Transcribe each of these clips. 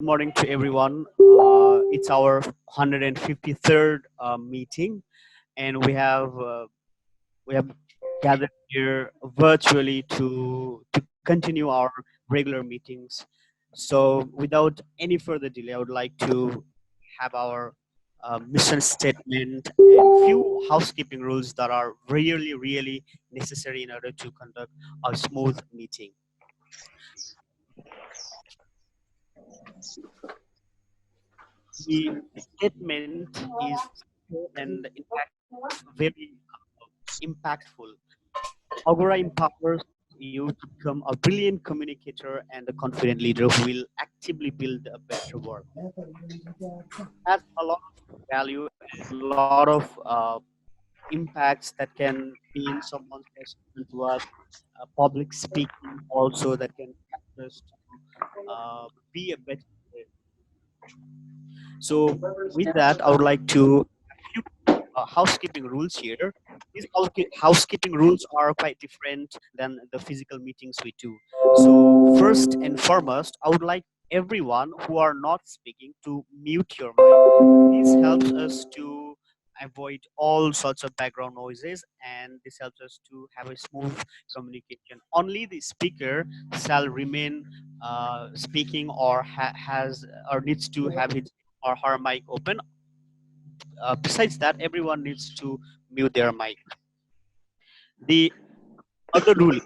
morning to everyone. It's our 153rd meeting, and we have gathered here virtually to continue our regular meetings. So, without any further delay, I would like to have our mission statement and few housekeeping rules that are really necessary in order to conduct a smooth meeting. The statement is simple and in fact very impactful. Agora empowers you to become a brilliant communicator and a confident leader who will actively build a better world. Has a lot of value and a lot of impacts that can be in someone's person to us. Public speaking also that can help us to be a better. So with that, I would like to housekeeping rules here. These housekeeping rules are quite different than the physical meetings we do. So first and foremost, I would like everyone who are not speaking to mute your mic. This helps us to avoid all sorts of background noises, and this helps us to have a smooth communication. Only the speaker shall remain speaking or has or needs to have his or her mic open. Besides that, everyone needs to mute their mic. The other rule,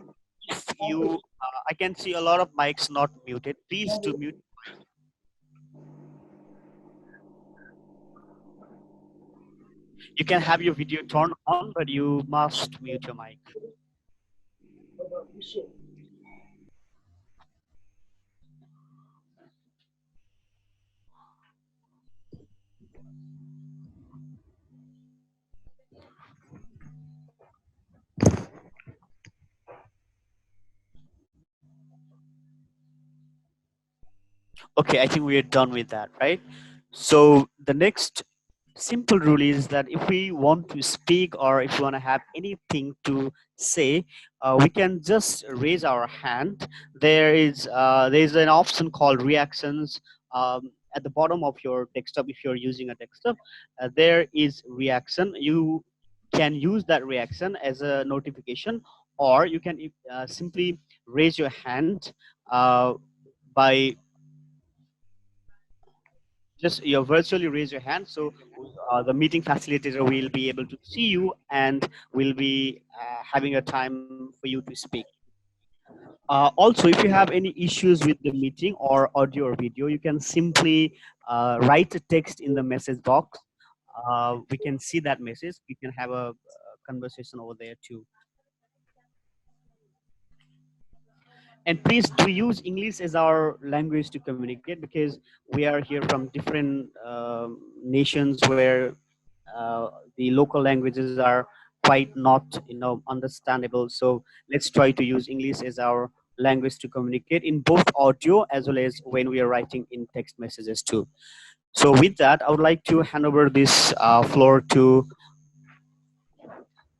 if I can see a lot of mics not muted. Please to mute. You can have your video turned on, but you must mute your mic. Okay, I think we are done with that, right? So the next simple rule is that if we want to speak or if we want to have anything to say, we can just raise our hand. There is an option called reactions at the bottom of your desktop. If you're using a desktop, there is reaction. You can use that reaction as a notification, or you can simply raise your hand by just you virtually raise your hand, so the meeting facilitator will be able to see you and will be having a time for you to speak. Also, if you have any issues with the meeting or audio or video, you can simply write a text in the message box. We can see that message. We can have a conversation over there too. And please do use English as our language to communicate, because we are here from different nations where the local languages are quite not understandable. So let's try to use English as our language to communicate in both audio as well as when we are writing in text messages too. So with that, I would like to hand over this floor to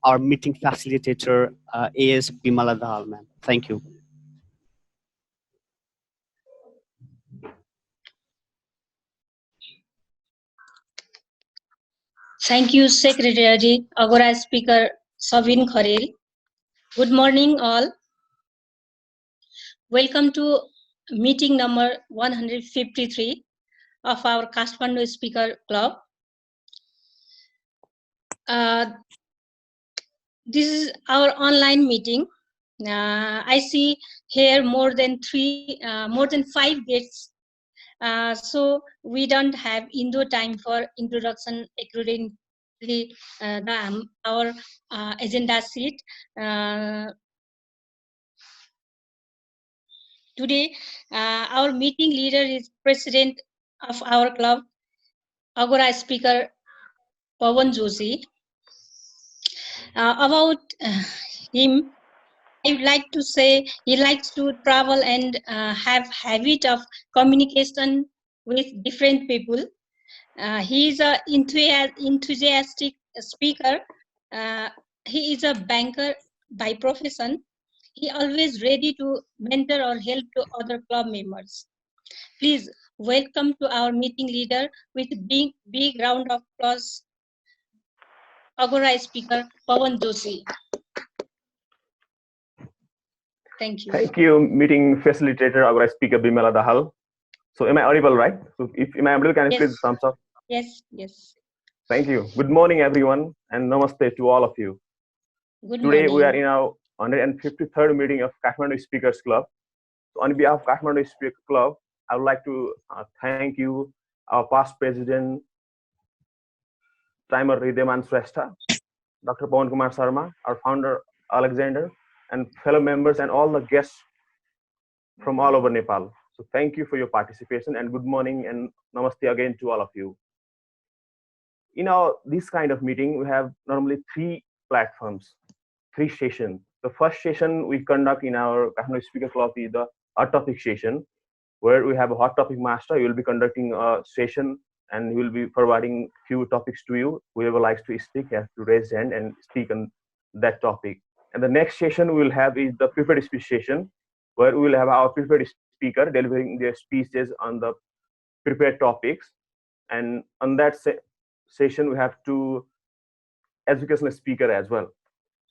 our meeting facilitator, AS Bimala Dahalman. Thank you. Thank you, Secretary Agora Speaker Savin Kharel. Good morning, all. Welcome to meeting number 153 of our Kathmandu Speaker Club. This is our online meeting. I see here more than 5 guests. So we don't have Indo time for introduction according to our agenda sheet. Today, our meeting leader is President of our club, Agora Speaker Pawan Joshi. About him, I would like to say he likes to travel and have habit of communication with different people. He is an enthusiastic speaker. He is a banker by profession. He always ready to mentor or help to other club members. Please welcome to our meeting leader with big round of applause, Agora speaker Pawan Joshi. Thank you. Thank you, meeting facilitator, Agora speaker Bimala Dahal. So am I audible, right? So if am I audible, can you please thumbs up? Yes. Thank you. Good morning, everyone, and namaste to all of you. Good Today morning. we are in our 153rd meeting of Kathmandu Speakers Club. So on behalf of Kathmandu Speakers Club, I would like to thank you, our past president, Timer Rideman Srestha, Dr. Pawan Kumar Sharma, our founder Alexander, and fellow members and all the guests from all over Nepal. So thank you for your participation and good morning and namaste again to all of you. In this kind of meeting, we have normally 3 platforms, 3 sessions. The first session we conduct in our Kathmandu Speaker Club is the hot topic session, where we have a hot topic master. You will be conducting a session and we will be providing few topics to you. Whoever likes to speak has to raise hand and speak on that topic. And the next session we will have is the prepared speech session, where we will have our prepared speaker delivering their speeches on the prepared topics. And on that session, we have 2 educational speaker as well.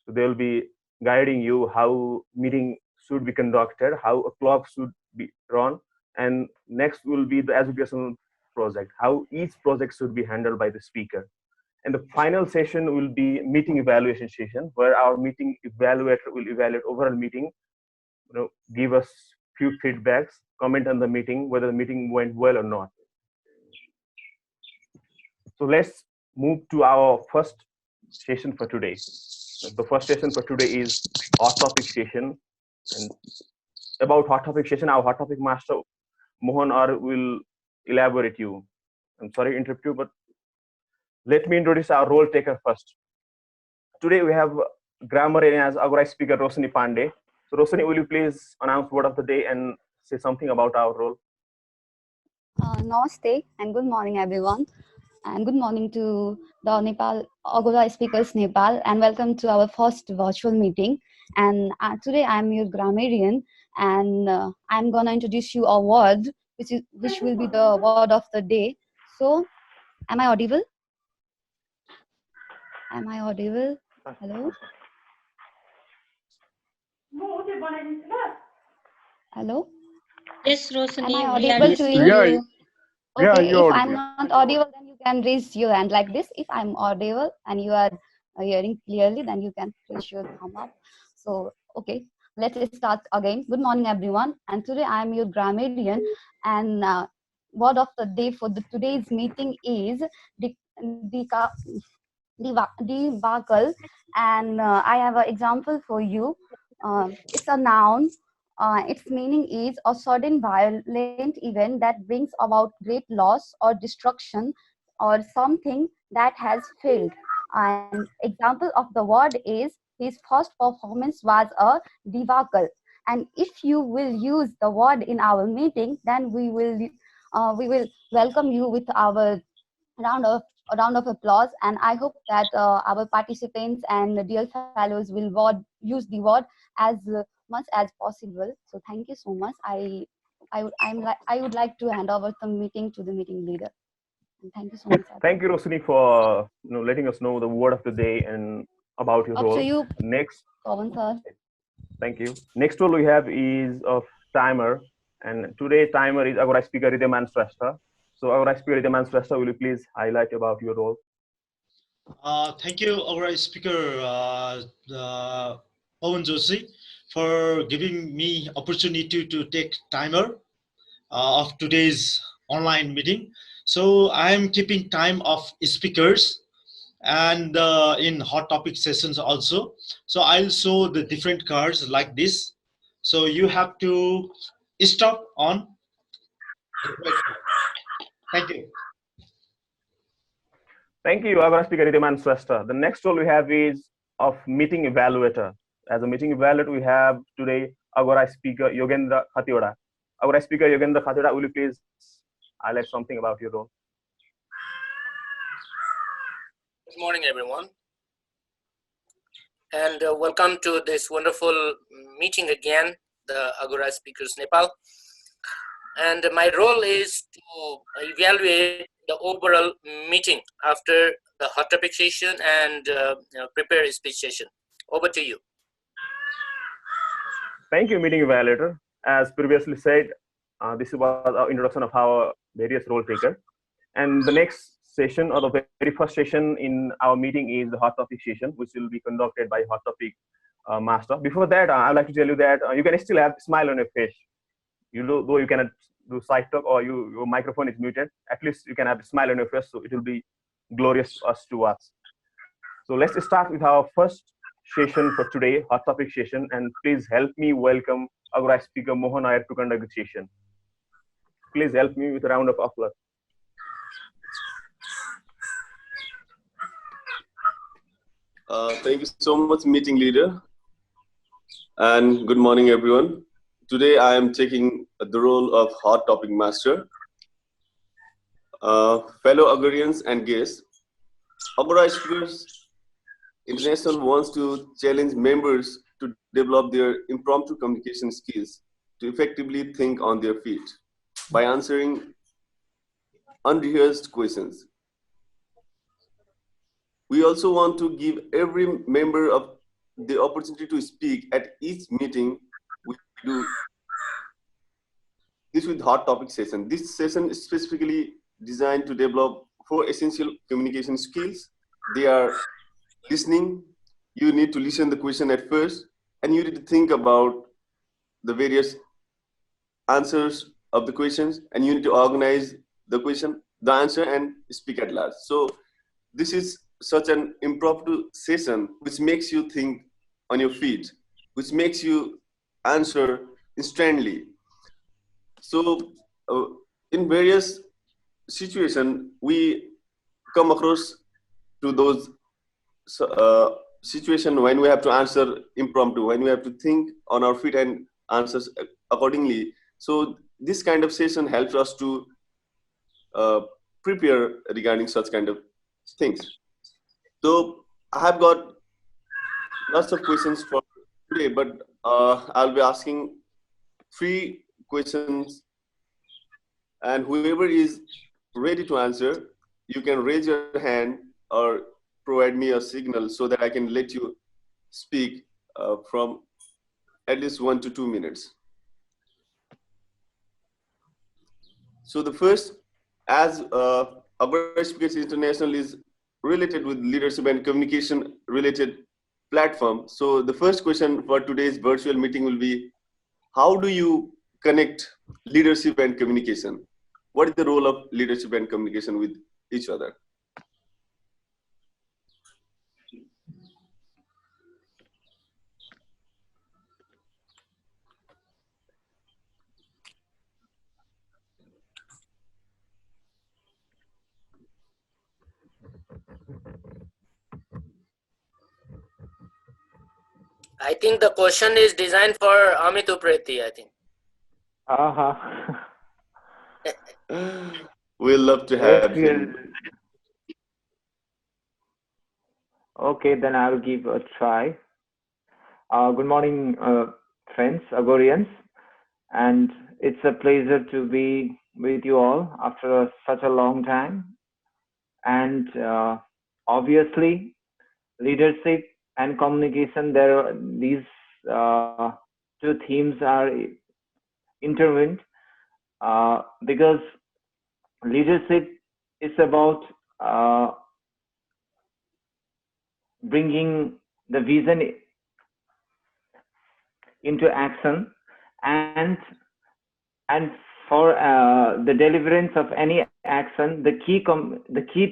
So they will be guiding you how meeting should be conducted, how a club should be run, and next will be the educational project, how each project should be handled by the speaker. And the final session will be meeting evaluation session, where our meeting evaluator will evaluate overall meeting, give us few feedbacks, comment on the meeting, whether the meeting went well or not. So let's move to our first session for today. The first session for today is hot topic session. And about hot topic session, our hot topic master Mohan will elaborate you. I'm sorry to interrupt you, but let me introduce our role taker first. Today we have grammarian as Agora speaker Rosani Pandey. So Rosani, will you please announce word of the day and say something about our role? Namaste and good morning, everyone. And good morning to the Nepal Agora Speakers Nepal, and welcome to our first virtual meeting. And today I'm your grammarian, and I'm gonna introduce you a word which will be the word of the day. So, am I audible? Am I audible? Hello. Hello. Yes, Rosani. Am I audible to you? Yeah, Okay, you're if audible. I'm not audible, then you can raise your hand like this. If I'm audible and you are hearing clearly, then you can raise your thumb up. So, okay, let's start again. Good morning, everyone. And today I'm your grammarian. And word of the day for today's meeting is debacle. And I have an example for you. It's a noun. Its meaning is a sudden violent event that brings about great loss or destruction, or something that has failed. An example of the word is his first performance was a debacle. And if you will use the word in our meeting, then we will welcome you with our round of a round of applause. And I hope that our participants and dear fellows will use the word as much as possible. So thank you so much. I would like to hand over the meeting to the meeting leader. And thank you so much. Thank you, Rosani, for letting us know the word of the day and about your Up role. to you, Next, Pawan sir. thank you. Next role we have is of timer, and today timer is Agora speaker Rideman Srestha. So Agora speaker Rideman Srestha, will you please highlight about your role? Thank you, our speaker, Pawan Joshi, for giving me opportunity to take timer of today's online meeting. So I am keeping time of speakers and in hot topic sessions also. So I'll show the different cards like this. So you have to stop on. Thank you. Thank you, Agora speaker Rideman Srestha. The next role we have is of meeting evaluator. As a meeting evaluator, we have today Agora speaker Yogendra Khatioda. Agora speaker Yogendra Khatioda, will you please highlight something about your role? Good morning, everyone, and welcome to this wonderful meeting again, the Agora Speakers Nepal. and my role is to evaluate the overall meeting after the hot topic session and prepare a speech session. Over to you. Thank you, meeting evaluator. As previously said, this was our introduction of our various role taker. And the next session, or the very first session in our meeting, is the hot topic session, which will be conducted by hot topic master. Before that, I'd like to tell you that you can still have a smile on your face. Though you cannot do side talk, or your microphone is muted, at least you can have a smile on your face, so it will be glorious to us to watch. So let's start with our first session for today, hot topic session, and please help me welcome our speaker Mohan Iyer to conduct the session. Please help me with a round of applause. Thank you so much, meeting leader, and good morning, everyone. Today, I am taking the role of hot topic master. Fellow Agorians and guests, Agora Speakers International wants to challenge members to develop their impromptu communication skills to effectively think on their feet by answering unrehearsed questions. We also want to give every member of the opportunity to speak at each meeting. We do this with hot topic session. This session is specifically designed to develop 4 essential communication skills. They are listening. You need to listen the question at first, and you need to think about the various answers of the questions, and you need to organize the question, the answer, and speak at last. So this is such an impromptu session which makes you think on your feet, which makes you answer instantly. So in various situations, we come across to those situations when we have to answer impromptu, when we have to think on our feet and answer accordingly. So this kind of session helps us to prepare regarding such kind of things. So I have got lots of questions for today, but I'll be asking 3 questions, and whoever is ready to answer, you can raise your hand or provide me a signal so that I can let you speak from at least 1 to 2 minutes. So the first, as Agora Speakers International is related with leadership and communication related platform. So the first question for today's virtual meeting will be, how do you connect leadership and communication? What is the role of leadership and communication with each other? I think the question is designed for Amit Upreti, I think. We'll love to have him. Okay, then I'll give a try. Good morning, friends, Agorians, and it's a pleasure to be with you all after such a long time. And obviously, leadership and communication, these 2 themes are intertwined because leadership is about bringing the vision into action, and for the deliverance of any action, the key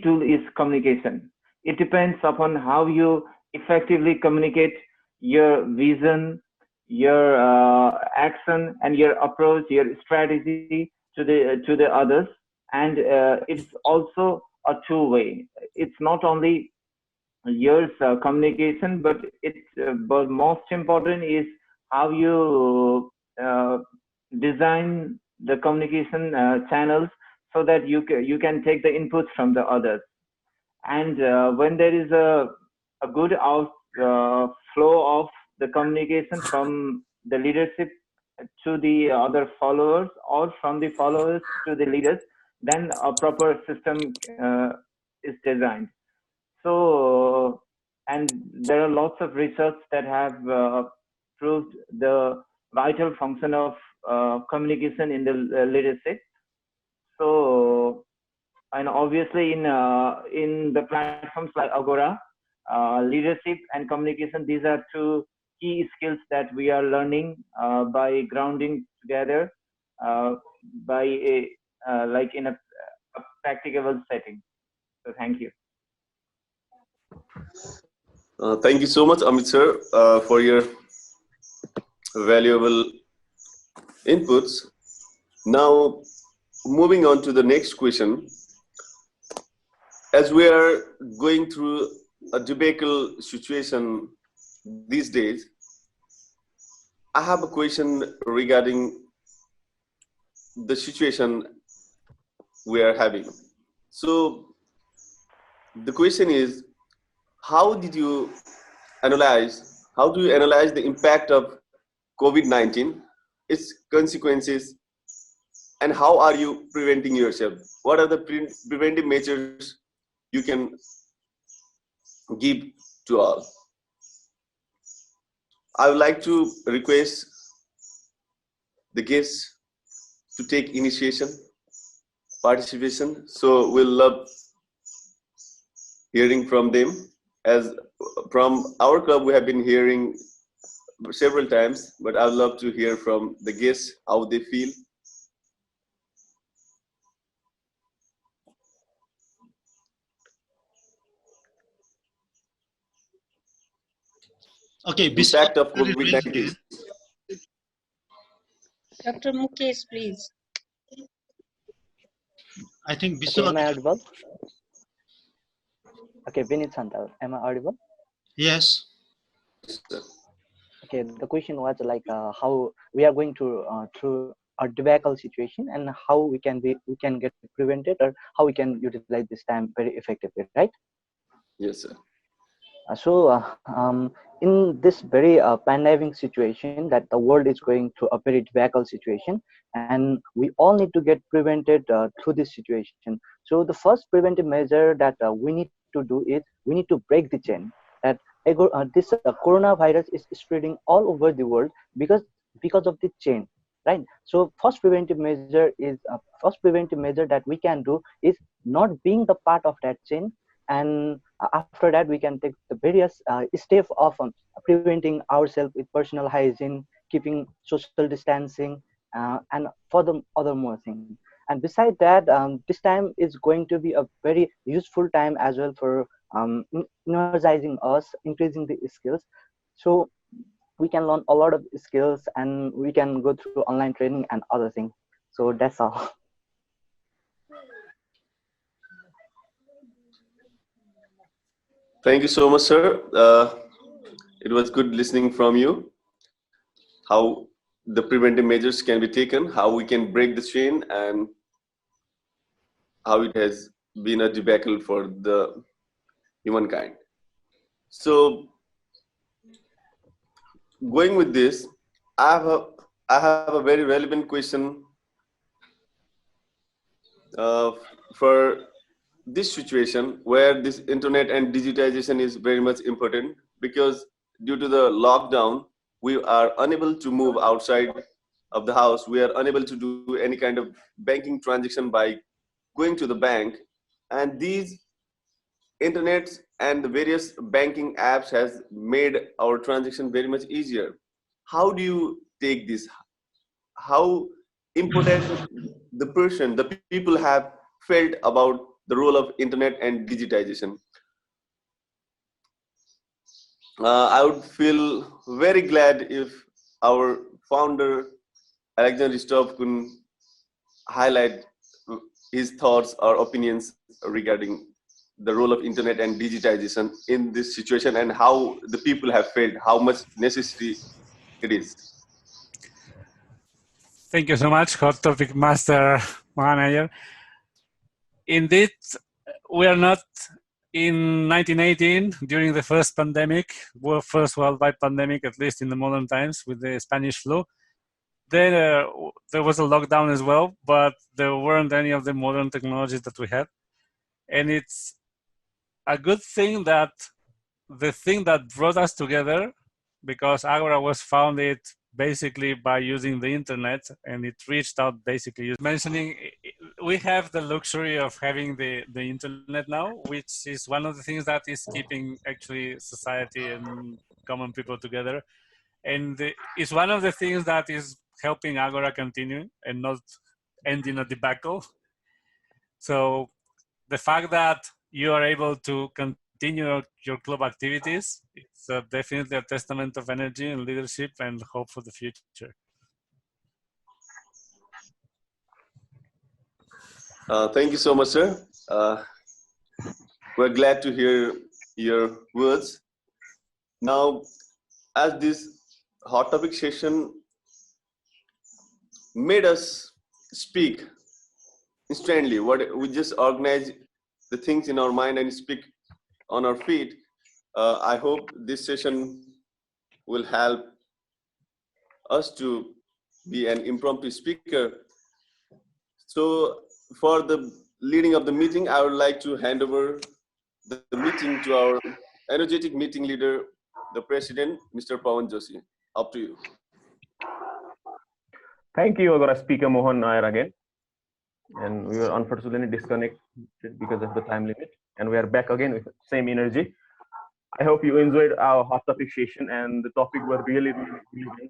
tool is communication. It depends upon how you effectively communicate your vision, your action, and your approach, your strategy to the others. And it's also a two-way. It's not only your communication, but but most important is how you design the communication channels so that you can take the inputs from the others. And when there is a good flow of the communication from the leadership to the other followers or from the followers to the leaders, then a proper system is designed. So, and there are lots of research that have proved the vital function of communication in the leadership. So, and obviously in the platforms like Agora, leadership and communication, these are two key skills that we are learning by grounding together by a like in a practicable setting. So thank you. Thank you so much, Amit sir, for your valuable inputs. Now, moving on to the next question. As we are going through a debacle situation these days, I have a question regarding the situation we are having. So, the question is, how do you analyze the impact of COVID-19, its consequences, and how are you preventing yourself? What are the preventive measures you can give to all? I would like to request the guests to take initiation, participation. So we'll love hearing from them. As from our club, we have been hearing several times, but I'd love to hear from the guests how they feel. Okay, Impact of COVID-19. Dr. Mukesh, please. I think Okay, Biswanath. am I audible? Okay, Vinit Santal, am I audible? Yes. Okay, the question was like how we are going to through a debacle situation and how we can get prevented, or how we can utilize this time very effectively, right? Yes, sir. In this very pandemic situation that the world is going through a very debacle situation, and we all need to get prevented through this situation. So the first preventive measure that we need to do is we need to break the chain. That this coronavirus is spreading all over the world because of the chain, right? So first preventive measure that we can do is not being the part of that chain, and after that we can take the various steps of preventing ourselves with personal hygiene, keeping social distancing, and for the other more things. And beside that, this time is going to be a very useful time as well for energizing us, increasing the skills. So we can learn a lot of skills and we can go through online training and other things. So that's all. Thank you so much, sir. It was good listening from you. How the preventive measures can be taken, how we can break the chain, and how it has been a debacle for the humankind. So, going with this, I have a very relevant question for this situation where this internet and digitization is very much important, because due to the lockdown, we are unable to move outside of the house. We are unable to do any kind of banking transaction by going to the bank, and these internet and the various banking apps has made our transaction very much easier. How do you take this? How important the people have felt about the role of internet and digitization? I would feel very glad if our founder Alexander Ristov could highlight his thoughts or opinions regarding the role of internet and digitization in this situation, and how the people have felt how much necessary it is. Thank you so much, Hot Topic Master Manager. Indeed, we are not in 1918 during the first pandemic, first worldwide pandemic, at least in the modern times, with the Spanish flu. then there was a lockdown as well, but there weren't any of the modern technologies that we had. And it's a good thing that the thing that brought us together, because Agora was founded basically by using the internet, and it reached out basically mentioning we have the luxury of having the internet now, which is one of the things that is keeping actually society and common people together. And it's one of the things that is helping Agora continue and not end in a debacle. So the fact that you are able to continue your club activities, it's definitely a testament of energy and leadership and hope for the future. Thank you so much, sir. We're glad to hear your words. Now, as this hot topic session made us speak instantly, what we just organize the things in our mind and speak on our feet. I hope this session will help us to be an impromptu speaker. So for the leading of the meeting, I would like to hand over the meeting to our energetic meeting leader, the president, Mr. Pawan Joshi. Up to you. Thank you, Agora Speaker Mohan Nair again. And we were unfortunately disconnected because of the time limit. And we are back again with same energy. I hope you enjoyed our hot topic session, and the topic were really relevant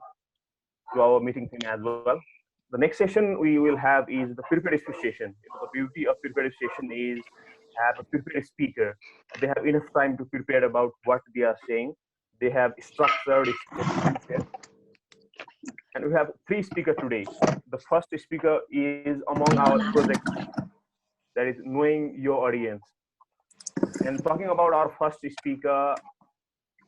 to our meeting theme as well. The next session we will have is the prepared speech session. The beauty of prepared session is have a prepared speaker. They have enough time to prepare about what they are saying. They have structured speeches. And we have 3 speakers today. The first speaker is among our project, that is knowing your audience. And talking about our first speaker,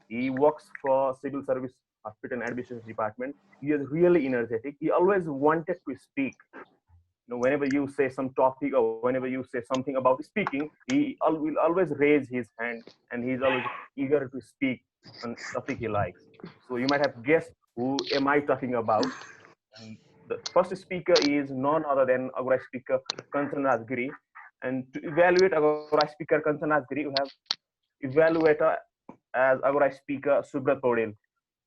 he works for Civil Service Hospital and Admissions Department. He is really energetic. He always wanted to speak. Whenever you say some topic or whenever you say something about speaking, he will always raise his hand, and he's always eager to speak on topic he likes. So you might have guessed who am I talking about. And the first speaker is none other than Agora speaker Kanchan Rajgiri. And to evaluate Agora speaker Kanchan Rajgiri, we have evaluator as Agora speaker Subrat Paudel.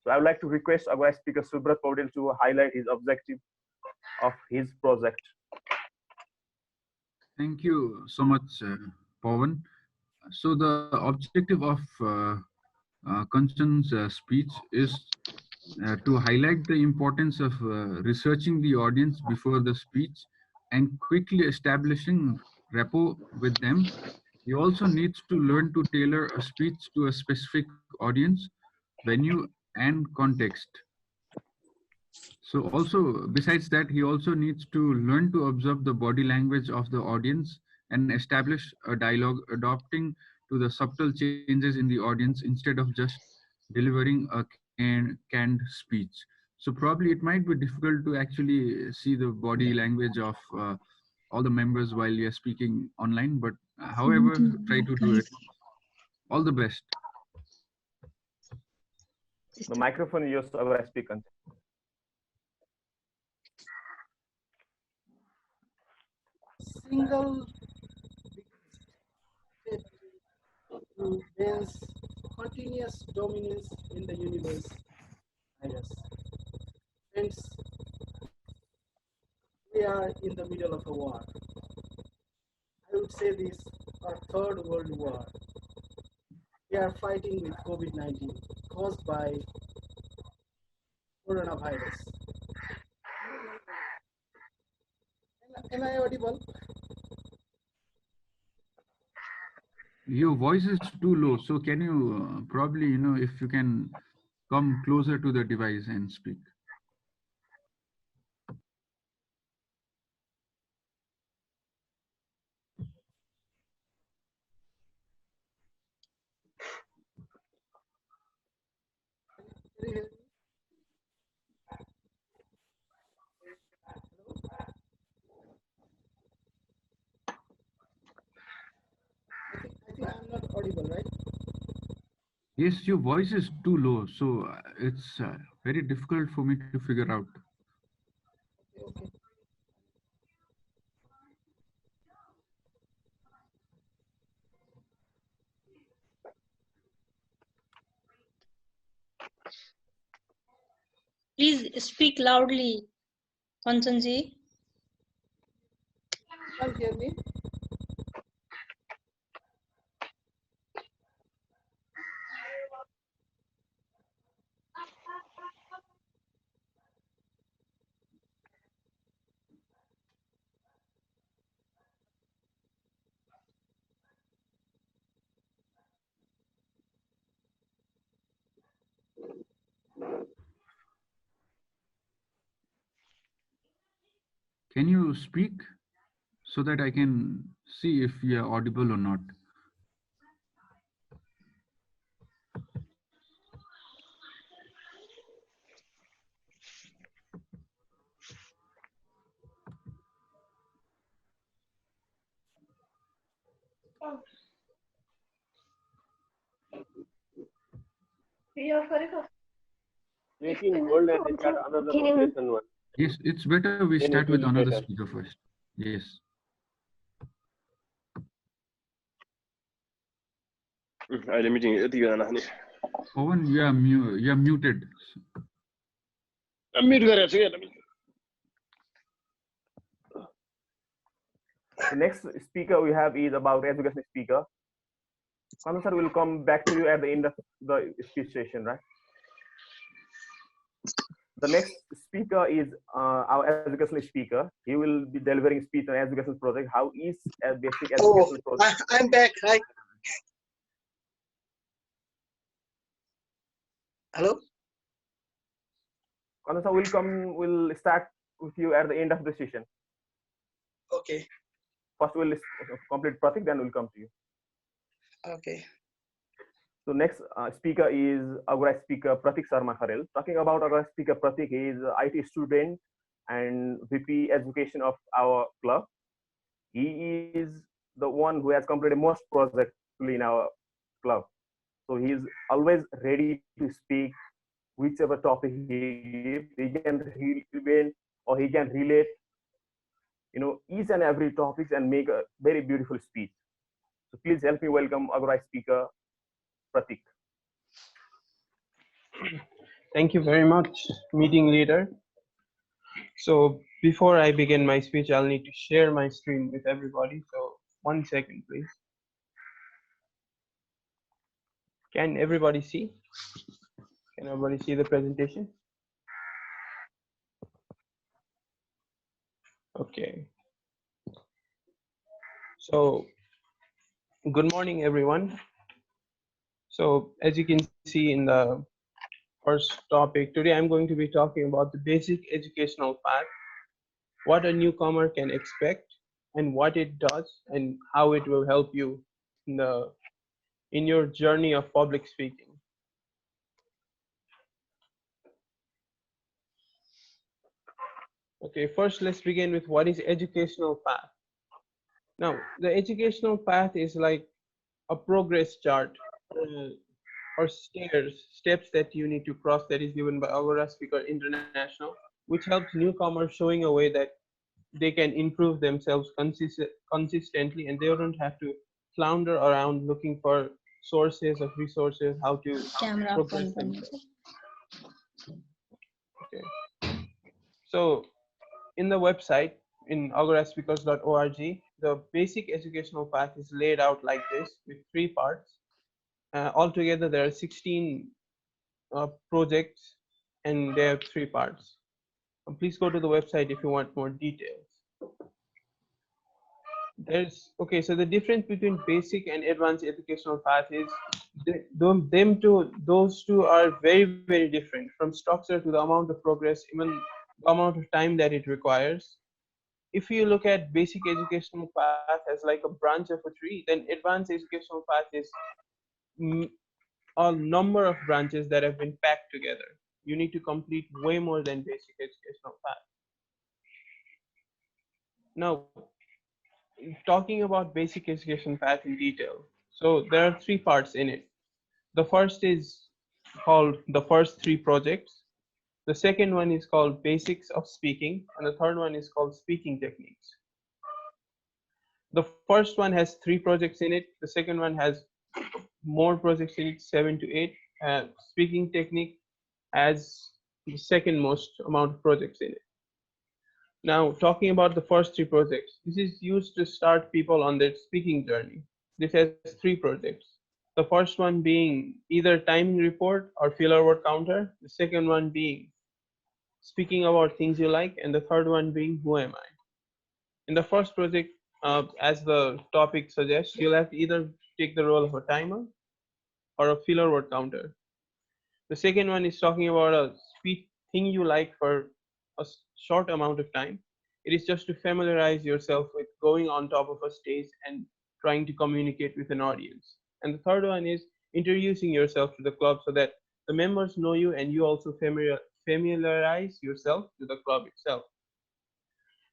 So I would like to request Agora speaker Subrat Paudel to highlight his objective of his project. Thank you so much, Pawan. So the objective of Kanchan's speech is to highlight the importance of researching the audience before the speech and quickly establishing rapport with them. He also needs to learn to tailor a speech to a specific audience, venue, and context. So also, besides that, he also needs to learn to observe the body language of the audience and establish a dialogue adapting to the subtle changes in the audience instead of just delivering a canned speech. So probably it might be difficult to actually see the body language of all the members while you're speaking online, but however, try to do it. All the best. The microphone is Agora speaker. Single to man's continuous dominance in the universe. Yes. Friends, we are in the middle of a war. I would say this, our third world war. We are fighting with COVID-19 caused by coronavirus. Am I audible? Your voice is too low, so can you probably, if you can come closer to the device and speak. I think I'm not audible, right? Yes, your voice is too low, so it's very difficult for me to figure out. Please speak loudly, Kanchanji. Can't hear me? Can you speak so that I can see if you are audible or not? Making hold and start another session one. Yes, it's better we Then start it will with be another better. speaker first. Yes. अहिले meeting यतिजना राख्ने Pawan, you are muted. Mute गरेको छु हेर्नु The next speaker we have is about education speaker. Kanu sir will come back to you at the end of the speech session, right? The next speaker is our educational speaker. He will be delivering speech on education project. How is a basic educational project? I'm back. Hi. Hello. Kanu sir will come. Will start with you at the end of the session. Okay. First we'll complete Pratik, then we'll come to you. Okay. So next speaker is our speaker Pratik Sharma Kharel. Talking about our speaker Pratik, he is IT student and VP education of our club. He is the one who has completed most projects in our club. So he is always ready to speak whichever topic he gives. He can relate or he can relate, each and every topics and make a very beautiful speech. So please help me welcome our speaker Pratik. Thank you very much, meeting leader. So before I begin my speech, I'll need to share my screen with everybody. So 1 second, please. Can everybody see? Can everybody see the presentation? Okay. So good morning, everyone. So as you can see in the first topic, today I'm going to be talking about the basic educational path, what a newcomer can expect and what it does and how it will help you in your journey of public speaking. Okay, first let's begin with what is educational path. Now, the educational path is like a progress chart or steps that you need to cross that is given by Agora Speaker International, which helps newcomers showing a way that they can improve themselves consistently and they don't have to flounder around looking for sources of resources, how to progress themselves. Okay. So in the website, in agoraspeakers.org, the basic educational path is laid out like this with 3 parts. Altogether, there are 16 projects and they have 3 parts. Please go to the website if you want more details. So the difference between basic and advanced educational path is those two are very, very different, from structure to the amount of progress, even the amount of time that it requires. If you look at basic educational path as like a branch of a tree, then advanced educational path is a number of branches that have been packed together. You need to complete way more than basic educational path. Now, talking about basic education path in detail. So there are 3 parts in it. The first is called the first 3 projects. The second one is called basics of speaking, and the third one is called speaking techniques. The first one has 3 projects in it. The second one has more projects in it, 7 to 8. Speaking technique has the second most amount of projects in it. Now, talking about the first three projects, this is used to start people on their speaking journey. This has three projects. The first one being either timing report or filler word counter. The second one being speaking about things you like, and the third one being who am I. In the first project, as the topic suggests, you'll have to either take the role of a timer or a filler word counter. The second one is talking about a speech thing you like for a short amount of time. It is just to familiarize yourself with going on top of a stage and trying to communicate with an audience. And the third one is introducing yourself to the club so that the members know you and you also familiarize yourself to the club itself.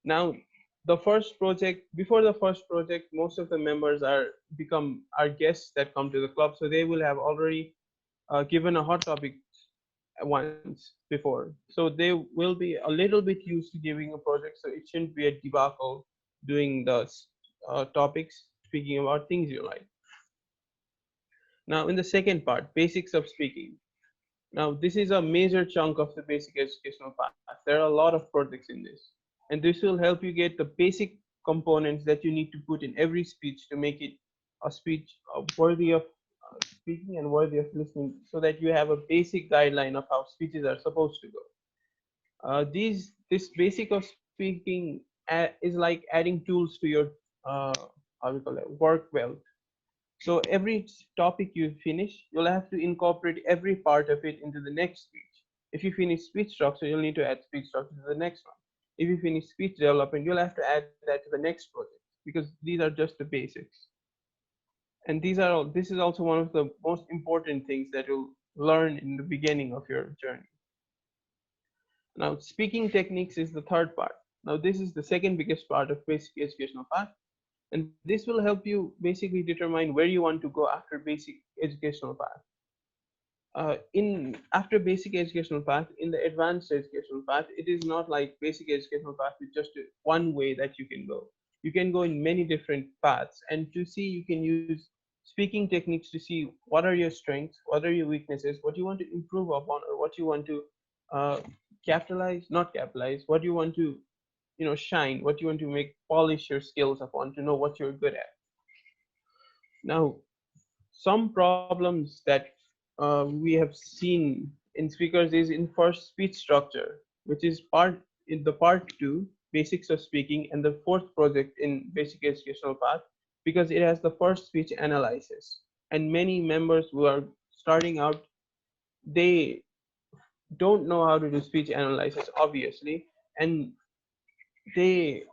Now, the first project, before the first project, most of the members are guests that come to the club, so they will have already given a hot topic once before. So they will be a little bit used to giving a project, so it shouldn't be a debacle doing the topics, speaking about things you like. Now, in the second part, basics of speaking. Now, this is a major chunk of the basic educational path. There are a lot of projects in this, and this will help you get the basic components that you need to put in every speech to make it a speech worthy of speaking and worthy of listening, so that you have a basic guideline of how speeches are supposed to go. This basic of speaking is like adding tools to your uh, how we call it work wealth. So every topic you finish, you'll have to incorporate every part of it into the next speech. If you finish speech structure, you'll need to add speech structure to the next one. If you finish speech development, you'll have to add that to the next project, because these are just the basics. And this is also one of the most important things that you'll learn in the beginning of your journey. Now, speaking techniques is the third part. Now, this is the second biggest part of basic educational path, and this will help you basically determine where you want to go after basic educational path. In after basic educational path, in the advanced educational path, it is not like basic educational path with just one way that you can go. You can go in many different paths, and to see, you can use speaking techniques to see what are your strengths, what are your weaknesses, what you want to improve upon, or what you want to uh, capitalize, not capitalize, what you want to shine, what you want to make polish your skills upon to know what you're good at. Now, some problems that we have seen in speakers is in first speech structure, which is in the part 2 basics of speaking, and the fourth project in basic educational path, because it has the first speech analysis, and many members who are starting out, they don't know how to do speech analysis, obviously, and they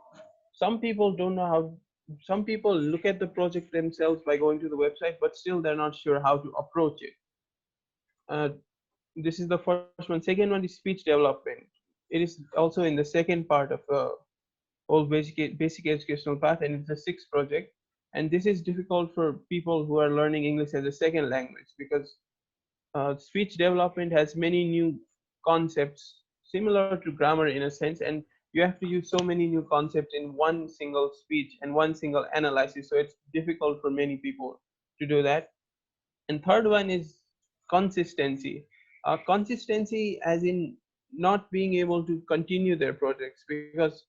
some people don't know how. Some people look at the project themselves by going to the website, but still they're not sure how to approach it. uh, this is the first one. Second one is speech development. It is also in the second part of the whole basic educational path, and it's the sixth project. And this is difficult for people who are learning English as a second language, because speech development has many new concepts similar to grammar in a sense, and you have to use so many new concepts in one single speech and one single analysis, so it's difficult for many people to do that. And third one is consistency. Consistency as in not being able to continue their projects, because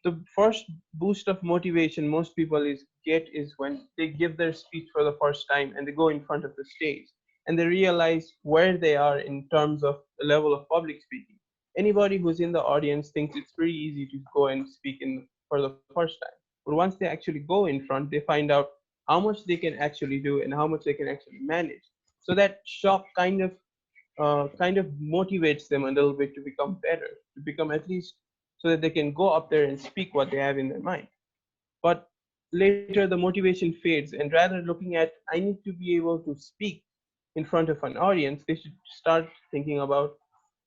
the first boost of motivation most people get is when they give their speech for the first time and they go in front of the stage and they realize where they are in terms of the level of public speaking. Anybody who's in the audience thinks it's pretty easy to go and speak for the first time, but once they actually go in front, they find out how much they can actually do and how much they can actually manage. So that shock kind of motivates them a little bit to become better, to become at least, so that they can go up there and speak what they have in their mind. But later the motivation fades, and rather looking at I need to be able to speak in front of an audience, they should start thinking about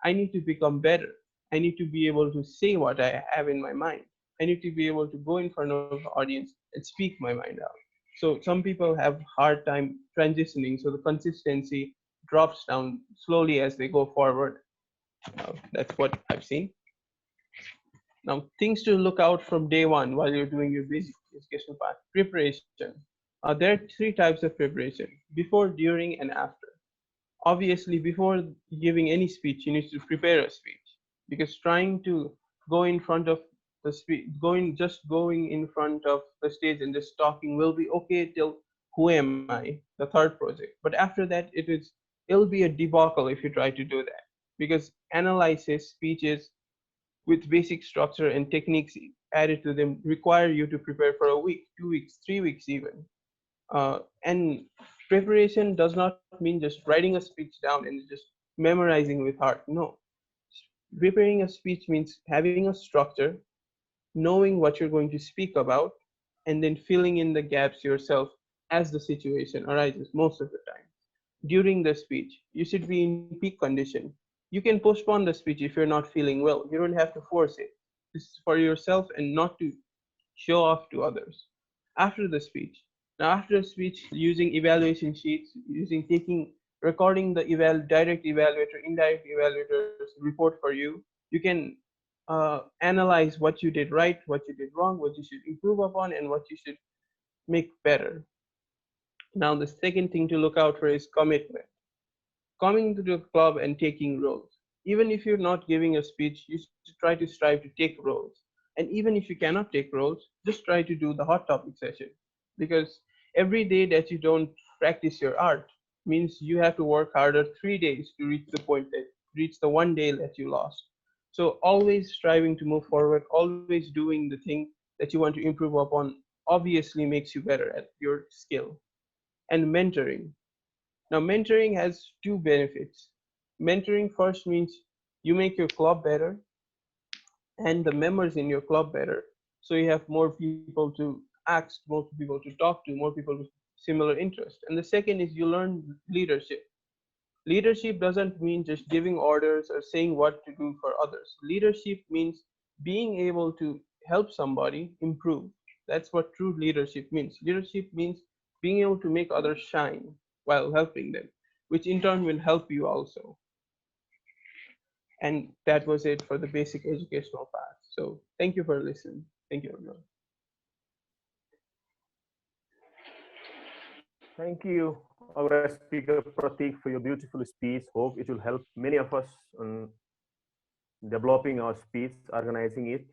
I need to become better. I need to be able to say what I have in my mind. I need to be able to go in front of the audience and speak my mind out. So some people have hard time transitioning, so the consistency drops down slowly as they go forward. That's what I've seen. Now, things to look out from day one while you're doing your basic educational path. Preparation. There are three types of preparation: before, during, and after. Obviously, before giving any speech, you need to prepare a speech, because trying to go in front of the speech, going in front of the stage and just talking will be okay till who am I, the third project. But after that, it'll be a debacle if you try to do that, because analysis speeches with basic structure and techniques added to them require you to prepare for a week, 2 weeks, 3 weeks even. And preparation does not mean just writing a speech down and just memorizing with heart. No, preparing a speech means having a structure, knowing what you're going to speak about, and then filling in the gaps yourself as the situation arises most of the time. During the speech, you should be in peak condition. You can postpone the speech if you're not feeling well. You don't have to force it. This is for yourself and not to show off to others. After the speech, now after a speech, using evaluation sheets, using taking recording the direct evaluator, indirect evaluators report for you, you can analyze what you did right, what you did wrong, what you should improve upon, and what you should make better. Now the second thing to look out for is commitment. Coming to the club and taking roles. Even if you're not giving a speech, you should try to strive to take roles. And even if you cannot take roles, just try to do the hot topic session. Because every day that you don't practice your art means you have to work harder 3 days to reach the point that reach the one day that you lost. So always striving to move forward, always doing the thing that you want to improve upon obviously makes you better at your skill. And mentoring. Now, mentoring has two benefits. Mentoring first means you make your club better and the members in your club better. So you have more people to ask, more people to talk to, more people with similar interests. And the second is you learn leadership. Leadership doesn't mean just giving orders or saying what to do for others. Leadership means being able to help somebody improve. That's what true leadership means. Leadership means being able to make others shine while helping them, which in turn will help you also. And that was it for the basic educational path. So thank you for listening. Thank you, everyone. Thank you, our speaker Pratik, for your beautiful speech. Hope it will help many of us on developing our speech, organizing it,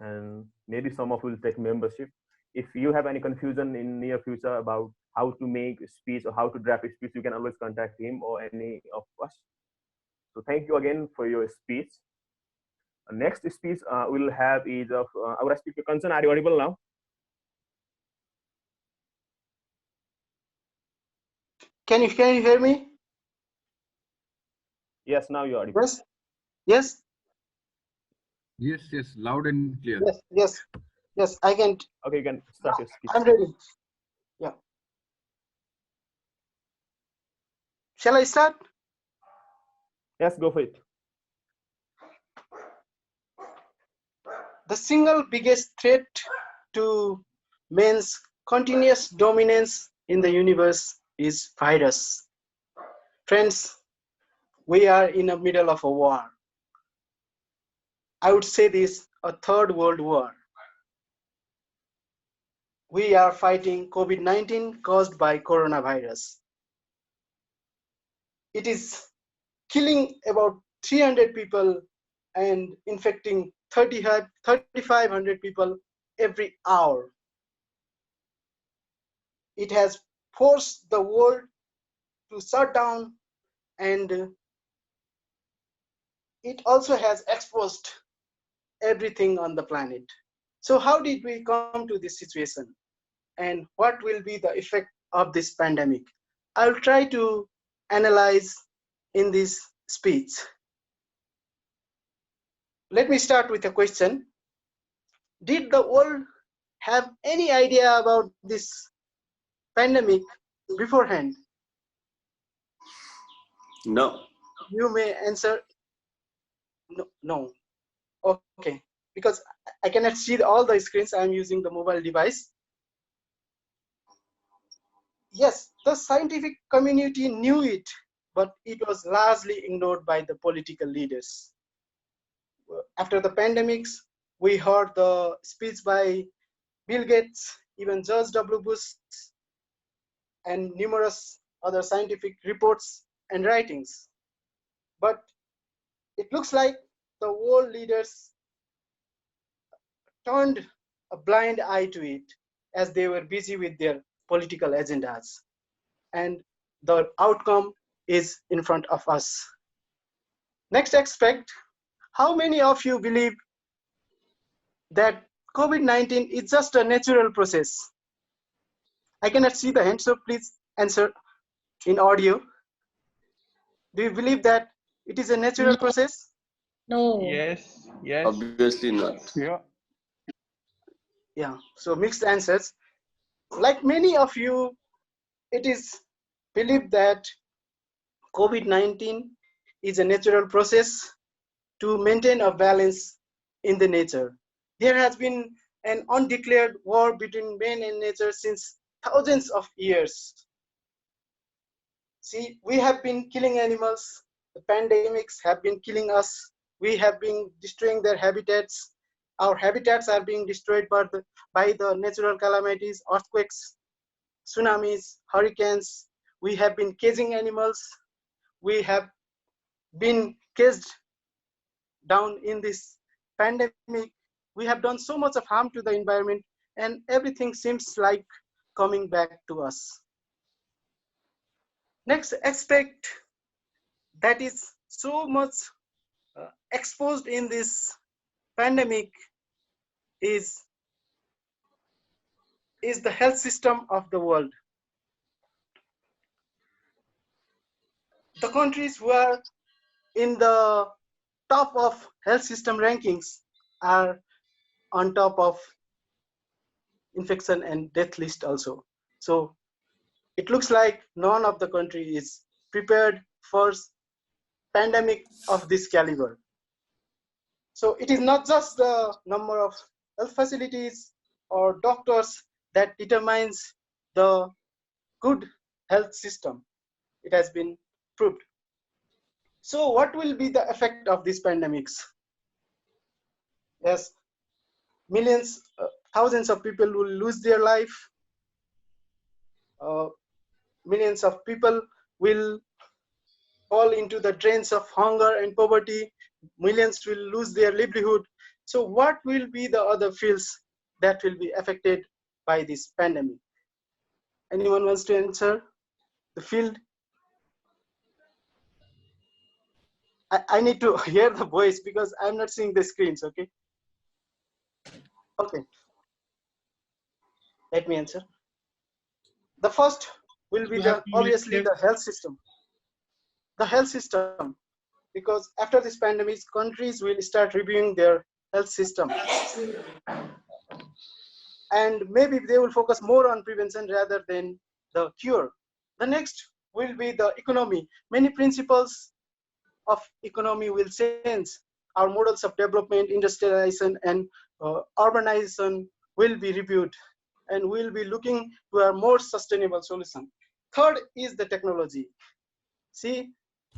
and maybe some of will take membership. If you have any confusion in near future about how to make a speech or how to draft a speech, you can always contact him or any of us. So thank you again for your speech. Next speech we'll have is of our speaker Kanchan. Are you audible now? Can you hear me? Yes, now you're audible. Yes. Yes. Yes, yes, loud and clear. Yes. Yes. Yes. I can. Okay, you can start your speech. I'm ready. Yeah. Shall I start? Yes, go for it. The single biggest threat to man's continuous dominance in the universe is virus. Friends, we are in the middle of a war. I would say this, a third world war. We are fighting COVID-19 caused by coronavirus. It is killing about 300 people and infecting 3,500 people every hour. It has forced the world to shut down, and it also has exposed everything on the planet. So how did we come to this situation, and what will be the effect of this pandemic? I'll try to analyze in this speech. Let me start with a question. Did the world have any idea about this pandemic beforehand? No. You may answer no. No. Okay, because I cannot see all the screens. I'm using the mobile device. Yes, the scientific community knew it, but it was largely ignored by the political leaders. After the pandemics, we heard the speech by Bill Gates, even George W. Bush, and numerous other scientific reports and writings. But it looks like the world leaders turned a blind eye to it as they were busy with their political agendas. And the outcome is in front of us. Next aspect, how many of you believe that COVID-19 is just a natural process? I cannot see the hand, so please answer in audio. Do you believe that it is a natural process? No. Yes, yes. Obviously not. Yeah. Yeah, so mixed answers. Like many of you, it is believed that COVID-19 is a natural process to maintain a balance in the nature. There has been an undeclared war between man and nature since thousands of years. See, we have been killing animals, the pandemics have been killing us, we have been destroying their habitats. Our habitats are being destroyed by the natural calamities, earthquakes, tsunamis, hurricanes. We have been caging animals. We have been caged down in this pandemic. We have done so much of harm to the environment, and everything seems like coming back to us. Next aspect that is so much exposed in this pandemic is the health system of the world. The countries who are in the top of health system rankings are on top of infection and death list also. So it looks like none of the country is prepared for pandemic of this caliber. So it is not just the number of health facilities or doctors that determines the good health system. It has been proved. So what will be the effect of these pandemics? Yes, millions, thousands of people will lose their life. Millions of people will fall into the drains of hunger and poverty. Millions will lose their livelihood. So what will be the other fields that will be affected by this pandemic? Anyone wants to answer? The field? I need to hear the voice because I'm not seeing the screens, okay? Okay, let me answer. The first will be obviously the health system. The health system, because after this pandemic, countries will start reviewing their health system. And maybe they will focus more on prevention rather than the cure. The next will be the economy. Many principles of economy will change. Our models of development, industrialization, and urbanization will be reviewed, and we'll be looking to a more sustainable solution. Third is the technology. See,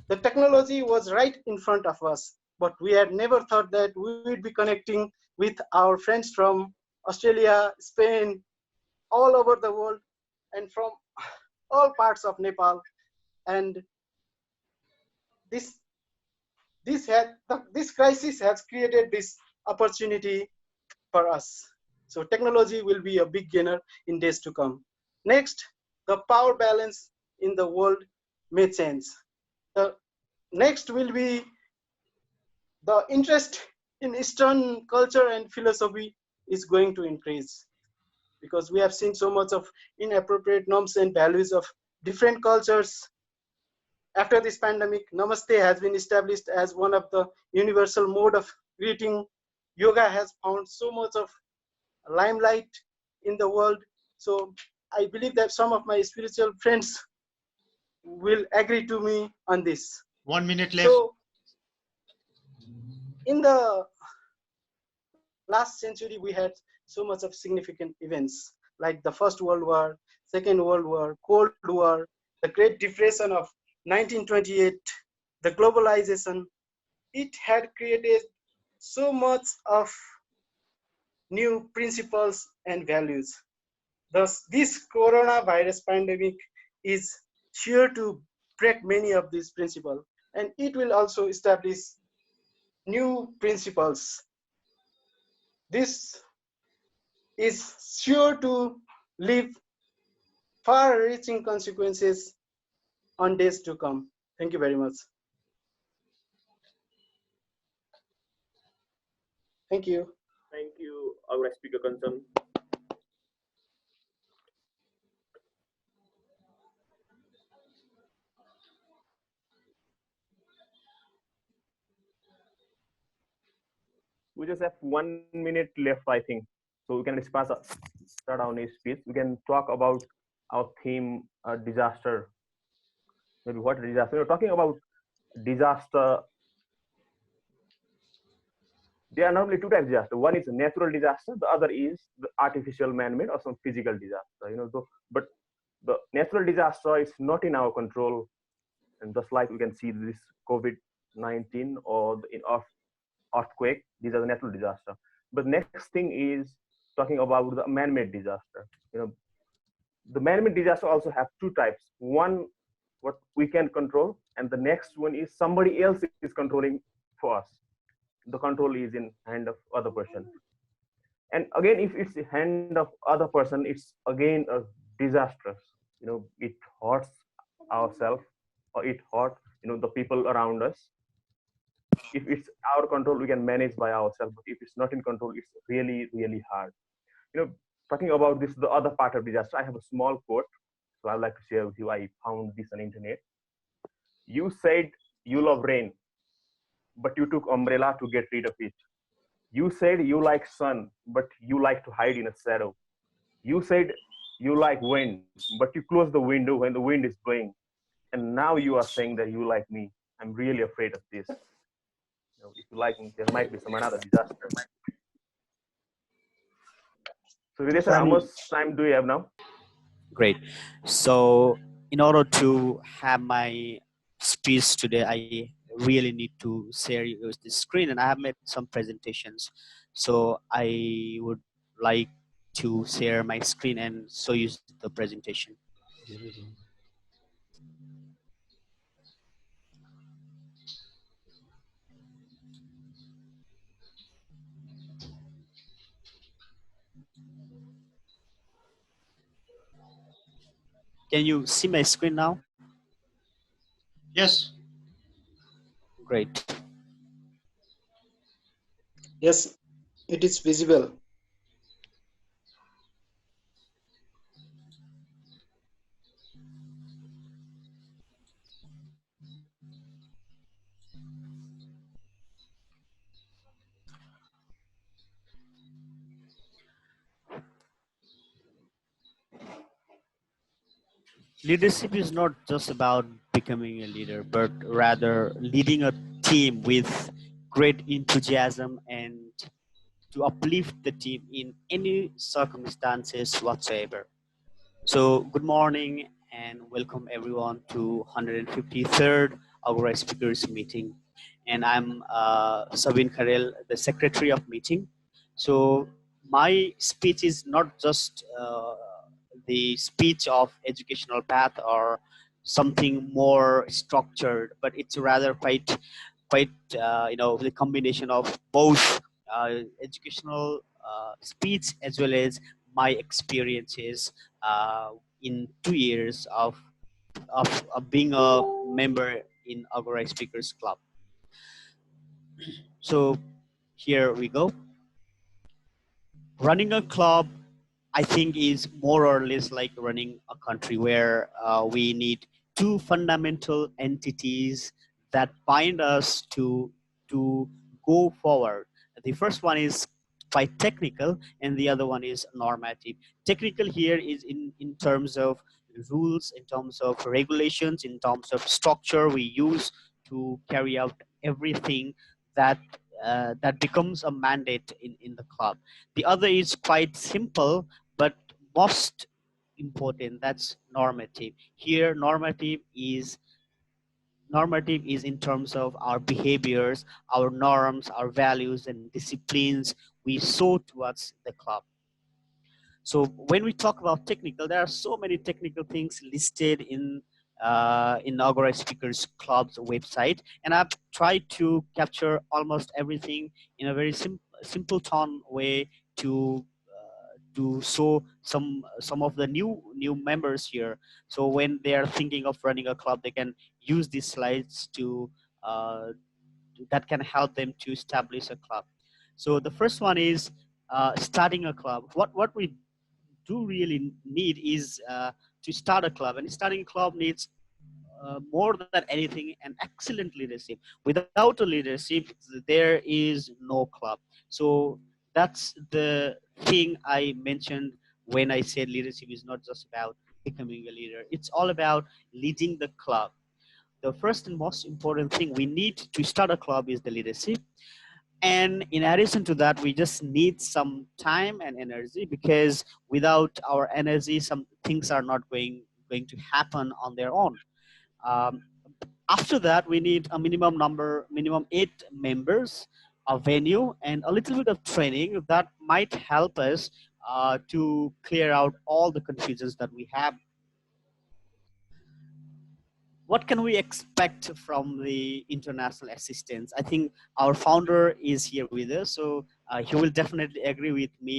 the technology was right in front of us, but we had never thought that we would be connecting with our friends from Australia, Spain, all over the world, and from all parts of Nepal. And this crisis has created this opportunity for us. So technology will be a big gainer in days to come. Next, the power balance in the world may change. The next will be the interest in Eastern culture and philosophy is going to increase, because we have seen so much of inappropriate norms and values of different cultures. After this pandemic, Namaste has been established as one of the universal mode of greeting. Yoga has found so much of limelight in the world. So I believe that some of my spiritual friends will agree to me on this. 1 minute left. So in the last century, we had so much of significant events like the First World War, Second World War, Cold War, the Great Depression of 1928, the globalization. It had created so much of new principles and values. Thus, this coronavirus pandemic is sure to break many of these principles, and it will also establish new principles. This is sure to leave far-reaching consequences on days to come. Thank you very much. Thank you. Thank you, our speaker concern. We just have 1 minute left, I think. So we can start our next speech. We can talk about our theme, disaster. Maybe what disaster? We're talking about disaster. There are normally two types of disaster. One is a natural disaster. The other is the artificial man-made or some physical disaster. But the natural disaster is not in our control, and just like we can see this COVID-19 or the earthquake, these are the natural disaster. But next thing is talking about the man-made disaster. The man-made disaster also have two types. One, what we can control, and the next one is somebody else is controlling for us. The control is in hand of other person. And again, if it's the hand of other person, it's again a disastrous. It hurts ourselves, or it hurts the people around us. If it's our control, we can manage by ourselves. But if it's not in control, it's really, really hard. Talking about this, the other part of disaster, I have a small quote, so I'd like to share with you. I found this on internet. You said you love rain, but you took umbrella to get rid of it. You said you like sun, but you like to hide in a shadow. You said you like wind, but you close the window when the wind is blowing. And now you are saying that you like me. I'm really afraid of this. If you like me, there might be some another disaster. So Vidya sir, how much time do you have now? Great. So in order to have my speech today, I really need to share you the screen, and I have made some presentations. So I would like to share my screen and show you the presentation. Can you see my screen now? Yes. Great. Yes, it is visible. Leadership is not just about becoming a leader, but rather leading a team with great enthusiasm and to uplift the team in any circumstances whatsoever. So, good morning and welcome everyone to 153rd Agora Speakers Meeting. And I'm Sabin Kharel, the Secretary of Meeting. So, my speech is not just the speech of educational path or something more structured, but it's rather quite the combination of both educational speech as well as my experiences in 2 years of being a member in Agora Speakers Club. So here we go. Running a club, I think, is more or less like running a country where we need two fundamental entities that bind us to go forward. The first one is quite technical, and the other one is normative. Technical here is in terms of rules, in terms of regulations, in terms of structure we use to carry out everything that that becomes a mandate in the club. The other is quite simple, but most important, that's normative. Here, normative is in terms of our behaviors, our norms, our values and disciplines we show towards the club. So when we talk about technical, there are so many technical things listed inaugural speakers club's website, and I've tried to capture almost everything in a very simple tone way to show some of the new members here. So when they are thinking of running a club, they can use these slides to that can help them to establish a club. So the first one is starting a club. What we do really need is to start a club, and starting a club needs more than anything an excellent leadership. Without a leadership, there is no club. So that's the thing I mentioned when I said leadership is not just about becoming a leader. It's all about leading the club. The first and most important thing we need to start a club is the leadership. And in addition to that, we just need some time and energy, because without our energy, some things are not going to happen on their own. um, After that, we need a minimum 8 members, a venue, and a little bit of training that might help us to clear out all the confusions that we have. What can we expect from the international assistance? I think our founder is here with us, so he will definitely agree with me